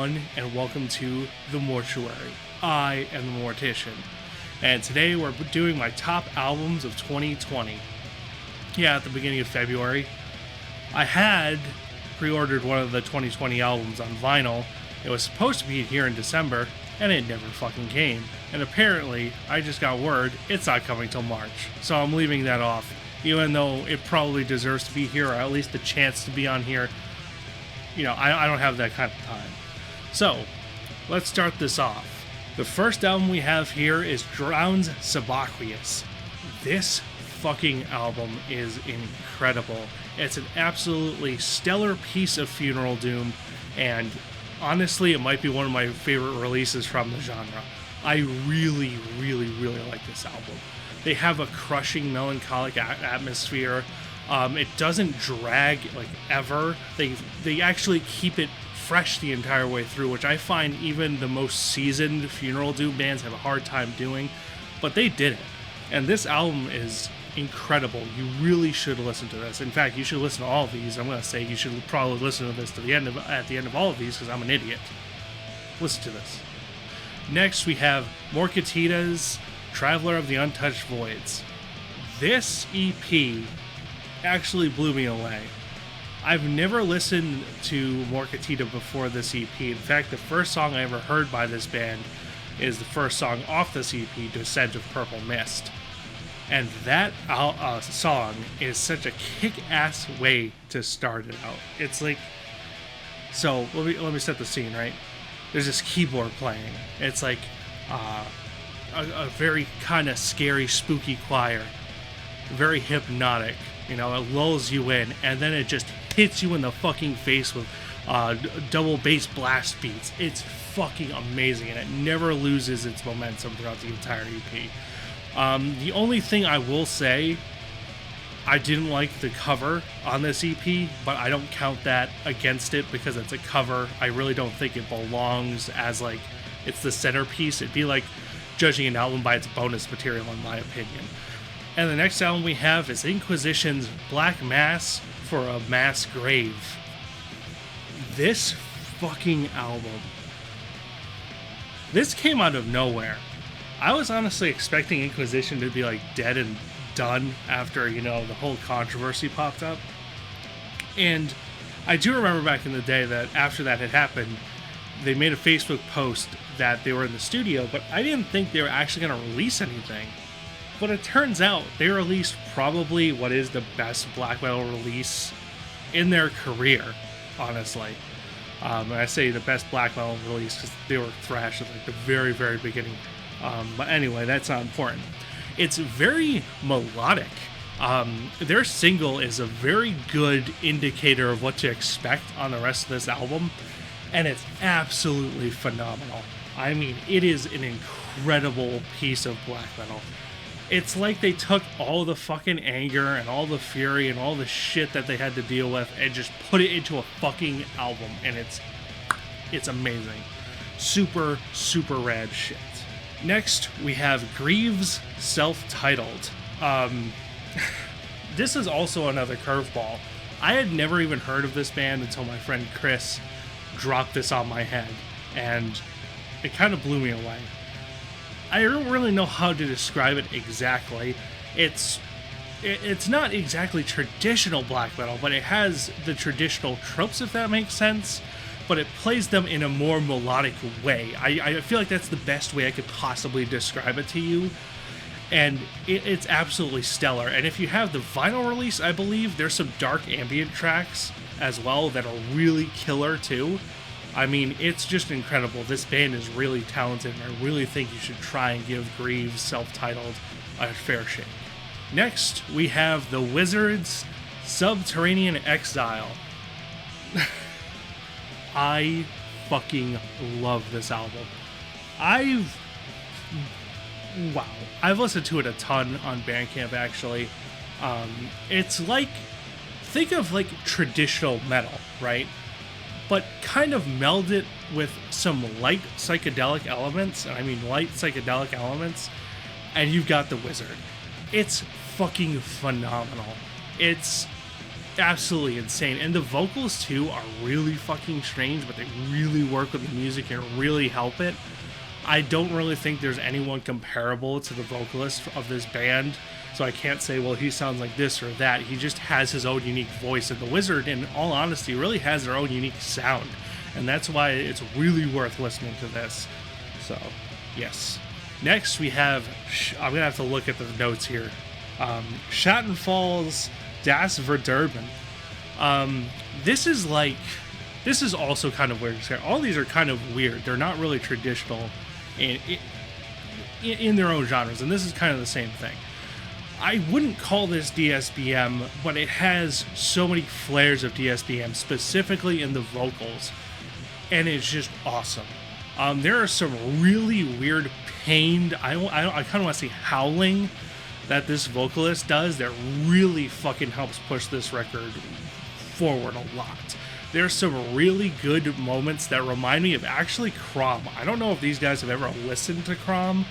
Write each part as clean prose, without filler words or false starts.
everyone, and welcome to the Mortuary. I am the Mortician, and today we're doing my top albums of 2020. Yeah, at the beginning of February, I had pre-ordered one of the 2020 albums on vinyl. It was supposed to be here in December, and it never fucking came. And apparently, I just got word it's not coming till March, so I'm leaving that off, even though it probably deserves to be here, or at least the chance to be on here. You know, I don't have that kind of time. So, let's start this off. The first album we have here is Drown's Savatius. This fucking album is incredible. It's an absolutely stellar piece of funeral doom, and honestly, it might be one of my favorite releases from the genre. I really like this album. They have a crushing, melancholic atmosphere. It doesn't drag like ever. They actually keep it fresh the entire way through, which I find even the most seasoned funeral doom bands have a hard time doing, but they did it. And this album is incredible. You really should listen to this. In fact, you should listen to all of these. I'm going to say you should probably listen to this at the end of all of these, because I'm an idiot. Listen to this. Next, we have Katitas, Traveler of the Untouched Voids. This EP actually blew me away. I've never listened to Katitas before this EP. In fact, the first song I ever heard by this band is the first song off this EP, Descent of Purple Mist. And that song is such a kick-ass way to start it out. It's like, so let me set the scene, right? There's this keyboard playing. It's like a very kind of scary, spooky choir, very hypnotic. You know, it lulls you in, and then it just hits you in the fucking face with double bass blast beats. It's fucking amazing, and it never loses its momentum throughout the entire EP. The only thing I will say, I didn't like the cover on this EP, but I don't count that against it because it's a cover. I really don't think it belongs as, like, it's the centerpiece. It'd be like judging an album by its bonus material, in my opinion. And the next album we have is Inquisition's Black Mass for a Mass Grave. This fucking album, this came out of nowhere. I was honestly expecting Inquisition to be like dead and done after, you know, the whole controversy popped up. And I do remember back in the day that after that had happened, they made a Facebook post that they were in the studio, but I didn't think they were actually going to release anything. But it turns out they released probably what is the best black metal release in their career, honestly. And I say the best black metal release because they were thrash at like the very beginning. But anyway, that's not important. It's very melodic. Their single is a very good indicator of what to expect on the rest of this album, and it's absolutely phenomenal. I mean, it is an incredible piece of black metal. It's like they took all the fucking anger and all the fury and all the shit that they had to deal with and just put it into a fucking album, and it's amazing. Super rad shit. Next, we have Greaves, self-titled. This is also another curveball. I had never even heard of this band until my friend Chris dropped this on my head, and it kind of blew me away. I don't really know how to describe it exactly. It's not exactly traditional black metal, but it has the traditional tropes, if that makes sense. But it plays them in a more melodic way. I feel like that's the best way I could possibly describe it to you. And it's absolutely stellar. And if you have the vinyl release, I believe there's some dark ambient tracks as well that are really killer too. I mean, it's just incredible. This band is really talented, and I really think you should try and give Greaves, self-titled, a fair shake. Next, we have The Wizards' Subterranean Exile. I fucking love this album. I've listened to it a ton on Bandcamp, actually. It's like, think of like traditional metal, right? But kind of meld it with some light psychedelic elements, and I mean light psychedelic elements, and you've got The Wizard. It's fucking phenomenal. It's absolutely insane. And the vocals too are really fucking strange, but they really work with the music and really help it. I don't really think there's anyone comparable to the vocalist of this band, so I can't say, well, he sounds like this or that. He just has his own unique voice, and the Wizard, in all honesty, really has their own unique sound, and that's why it's really worth listening to this. So, yes. Next, we have, I'm going to have to look at the notes here, Shatten Falls Das Verderben. This is also kind of weird. All these are kind of weird. They're not really traditional in their own genres, and this is kind of the same thing. I wouldn't call this DSBM, but it has so many flares of DSBM, specifically in the vocals, and it's just awesome. There are some really weird pained, I kind of want to say howling, that this vocalist does that really fucking helps push this record forward a lot. There's some really good moments that remind me of actually Crom. I don't know if these guys have ever listened to Crom,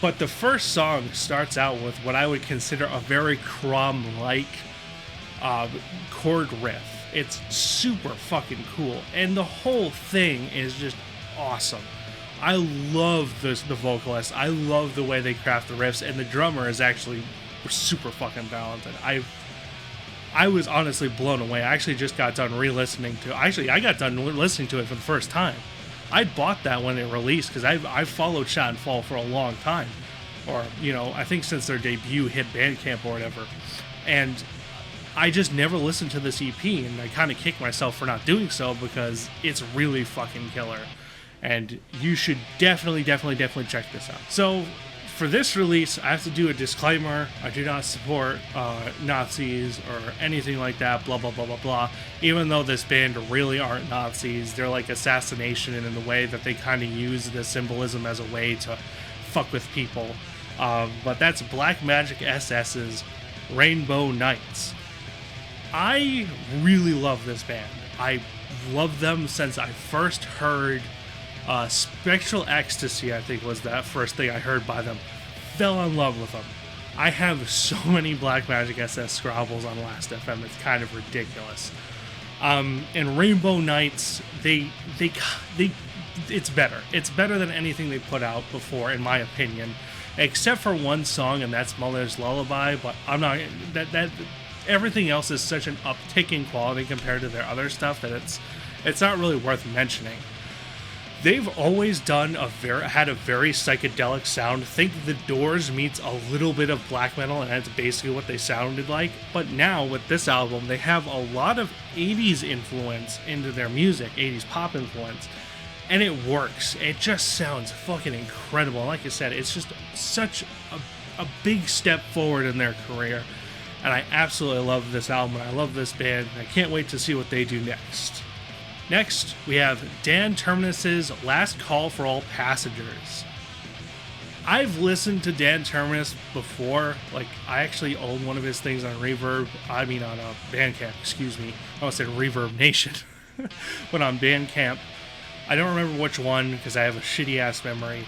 but the first song starts out with what I would consider a very Crom-like chord riff. It's super fucking cool, and the whole thing is just awesome. I love the vocalist. I love the way they craft the riffs, and the drummer is actually super fucking talented. I was honestly blown away. I actually just got done re-listening to. Actually, I got done listening to it for the first time. I bought that when it released because I've followed Shot and Fall for a long time, or I think since their debut hit Bandcamp or whatever, and I just never listened to this EP, and I kind of kicked myself for not doing so because it's really fucking killer. And you should definitely check this out. So, for this release, I have to do a disclaimer. I do not support Nazis or anything like that, blah, blah, blah, blah, blah. Even though this band really aren't Nazis, they're like assassination in the way that they kind of use the symbolism as a way to fuck with people. But that's Black Magic SS's Rainbow Nights. I really love this band. I loved them since I first heard Spectral Ecstasy, I think was that first thing I heard by them. Fell in love with them. I have so many Black Magic SS Scrabbles on Last FM, it's kind of ridiculous. And Rainbow Nights, it's better. It's better than anything they put out before, in my opinion. Except for one song, and that's Mother's Lullaby, but I'm not, that everything else is such an uptick in quality compared to their other stuff that it's not really worth mentioning. They've always had a very psychedelic sound. Think The Doors meets a little bit of black metal, and that's basically what they sounded like. But now, with this album, they have a lot of 80s influence into their music, 80s pop influence, and it works. It just sounds fucking incredible. And like I said, it's just such a big step forward in their career, and I absolutely love this album, and I love this band, and I can't wait to see what they do next. Next, we have Dan Terminus's Last Call for All Passengers. I've listened to Dan Terminus before. Like, I actually own one of his things on Bandcamp, excuse me. I almost said Reverb Nation. But on Bandcamp. I don't remember which one because I have a shitty-ass memory.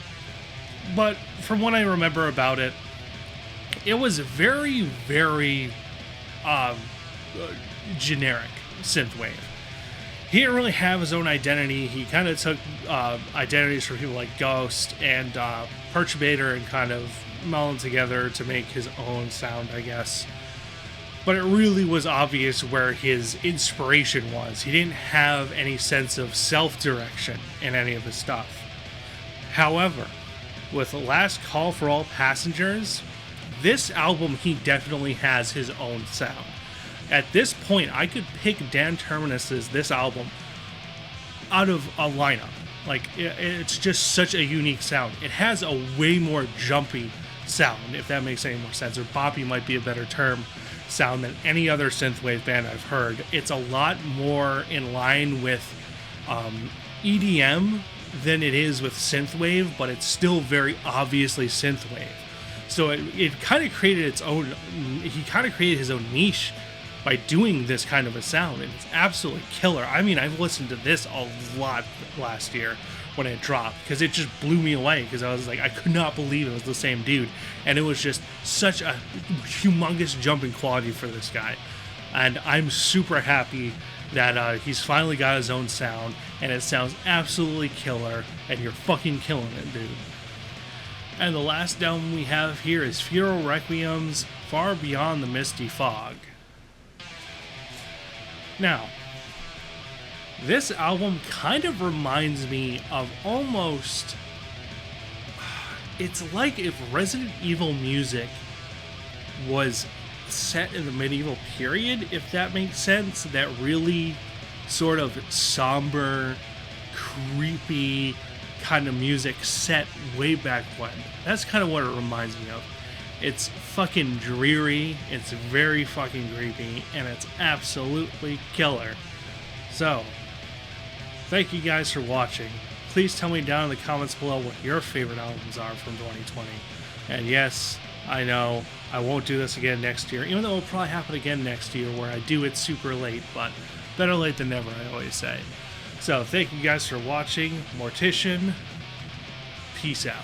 But from what I remember about it, it was very, very generic synthwave. He didn't really have his own identity. He kind of took identities from people like Ghost and Perturbator and kind of melded together to make his own sound, I guess. But it really was obvious where his inspiration was. He didn't have any sense of self-direction in any of his stuff. However, with Last Call for All Passengers, this album, he definitely has his own sound. At this point, I could pick Dan Terminus's this album out of a lineup. Like, it's just such a unique sound. It has a way more jumpy sound, if that makes any more sense, or boppy might be a better term, sound than any other synthwave band I've heard. It's a lot more in line with EDM than it is with synthwave, but it's still very obviously synthwave. So it kind of created its own, he kind of created his own niche by doing this kind of a sound, and it's absolutely killer. I mean, I've listened to this a lot last year when it dropped, because it just blew me away, because I was like, I could not believe it was the same dude, and it was just such a humongous jump in quality for this guy. And I'm super happy that he's finally got his own sound, and it sounds absolutely killer, and you're fucking killing it, dude. And the last album we have here is Funeral Requiems, Far Beyond the Misty Fog. Now, this album kind of reminds me of almost... It's like if Resident Evil music was set in the medieval period, if that makes sense. That really sort of somber, creepy kind of music set way back when. That's kind of what it reminds me of. It's fucking dreary, it's very fucking creepy, and it's absolutely killer. So, thank you guys for watching. Please tell me down in the comments below what your favorite albums are from 2020. And yes, I know I won't do this again next year, even though it'll probably happen again next year where I do it super late, but better late than never, I always say. So, thank you guys for watching. Mortician, peace out.